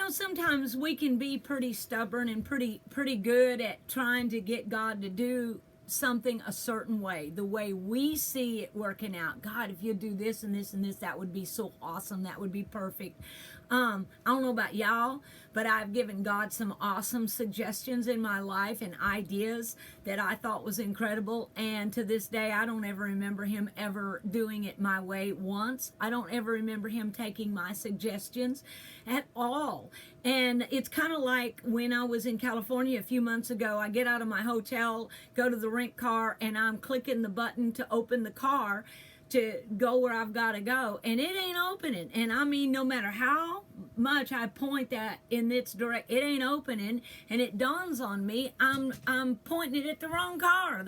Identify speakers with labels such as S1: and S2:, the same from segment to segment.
S1: sometimes we can be pretty stubborn and pretty good at trying to get God to do something a certain way, the way we see it working out. God, if you do this and this and this, that would be so awesome. That would be perfect. I don't know about y'all, but I've given God some awesome suggestions in my life and ideas that I thought was incredible. And to this day, I don't ever remember him ever doing it my way once. I don't ever remember him taking my suggestions at all. And it's kind of like when I was in California a few months ago, I get out of my hotel, go to the rent car, and I'm clicking the button to open the car to go where I've got to go, and it ain't opening. And I mean, no matter how much I point that in its direct, it ain't opening. And it dawns on me, I'm pointing it at the wrong car.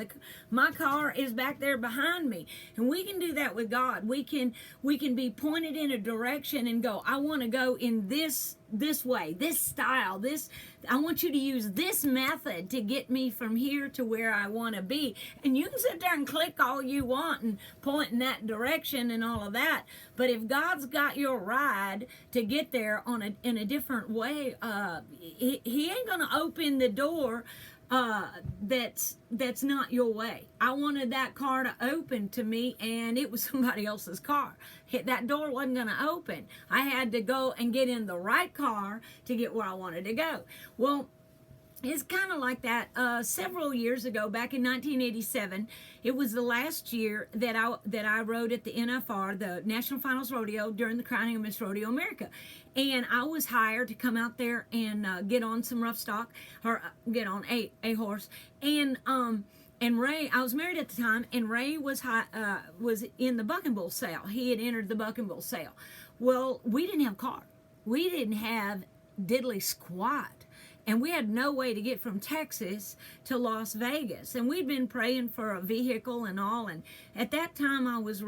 S1: My car is back there behind me. And we can do that with God. We can be pointed in a direction and go, I want to go in this way, this style, I want you to use this method to get me from here to where I want to be. And you can sit there and click all you want and point in that direction and all of that. But if God's got your ride to get there in a different way, he ain't going to open the door that's not your way. I wanted that car to open to me, and it was somebody else's car. That door wasn't going to open. I had to go and get in the right car to get where I wanted to go. Well, it's kind of like that. Several years ago, back in 1987, it was the last year that I rode at the NFR, the National Finals Rodeo, during the crowning of Miss Rodeo America. And I was hired to come out there and get on some rough stock, or get on a horse. And Ray, I was married at the time, and Ray was in the bucking bull sale. He had entered the bucking bull sale. Well, we didn't have a car. We didn't have diddly squat. And we had no way to get from Texas to Las Vegas. And we'd been praying for a vehicle and all. And at that time I was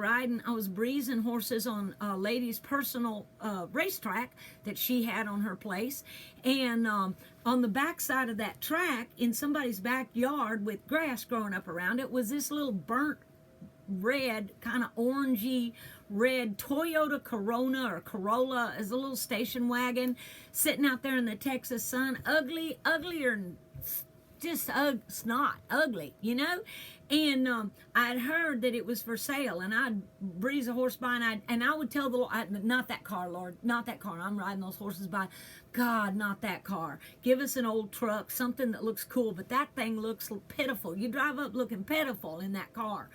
S1: breezing horses on a lady's personal racetrack that she had on her place. And on the back side of that track, in somebody's backyard with grass growing up around it, was this little burnt red, kind of orangey red Toyota Corolla as a little station wagon sitting out there in the Texas sun, uglier than just snot, ugly, And I'd heard that it was for sale, and I'd breeze a horse by, and I would tell the Lord, not that car, Lord, not that car. I'm riding those horses by. God, not that car. Give us an old truck, something that looks cool, but that thing looks pitiful. You drive up looking pitiful in that car.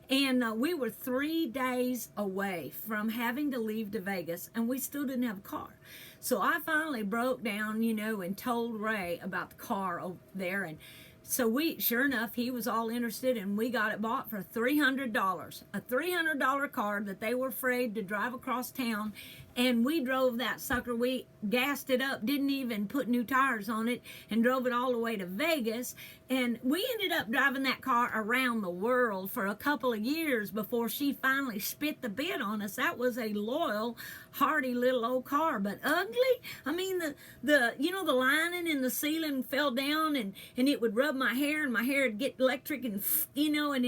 S1: And we were 3 days away from having to leave to Vegas, and we still didn't have a car. So I finally broke down, and told Ray about the car over there. And so sure enough, he was all interested, and we got it bought for $300. A $300 car that they were afraid to drive across town. And we drove that sucker. We gassed it up, didn't even put new tires on it, and drove it all the way to Vegas. And we ended up driving that car around the world for a couple of years before she finally spit the bit on us. That was a loyal, hardy little old car, but ugly. I mean, the lining in the ceiling fell down, and it would rub my hair, and my hair would get electric, and and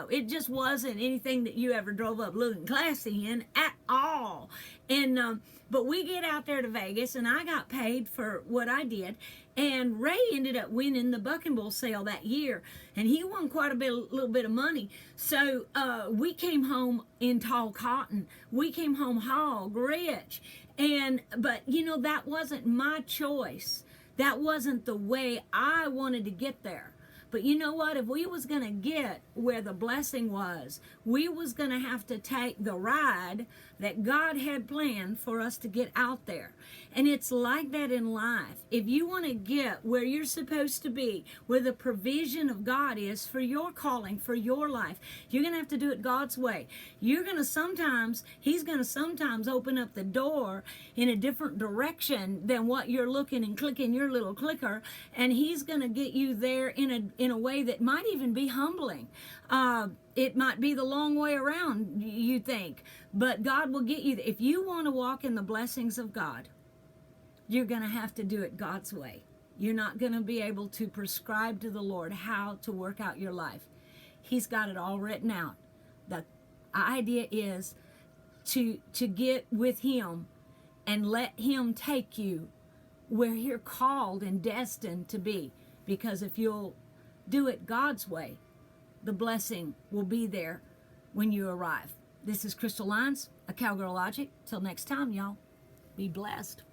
S1: it just wasn't anything that you ever drove up looking classy in at all. And but we get out there to Vegas, and I got paid for what I did. And Ray ended up winning the bucking bull sale that year, and he won quite a little bit of money. So we came home in tall cotton. We came home hog rich. But that wasn't my choice. That wasn't the way I wanted to get there. But you know what? If we was going to get where the blessing was, we was going to have to take the ride that God had planned for us to get out there. And it's like that in life. If you want to get where you're supposed to be, where the provision of God is for your calling, for your life, you're going to have to do it God's way. He's going to sometimes open up the door in a different direction than what you're looking and clicking your little clicker. And he's going to get you there in a way that might even be humbling. It might be the long way around, you think, but God will get you there. If you want to walk in the blessings of God, you're going to have to do it God's way. You're not going to be able to prescribe to the Lord how to work out your life. He's got it all written out. The idea is to get with Him and let him take you where you're called and destined to be. Because if you'll do it God's way, the blessing will be there when you arrive. This is Crystal Lyons, a Cowgirl Logic. Till next time, y'all, be blessed.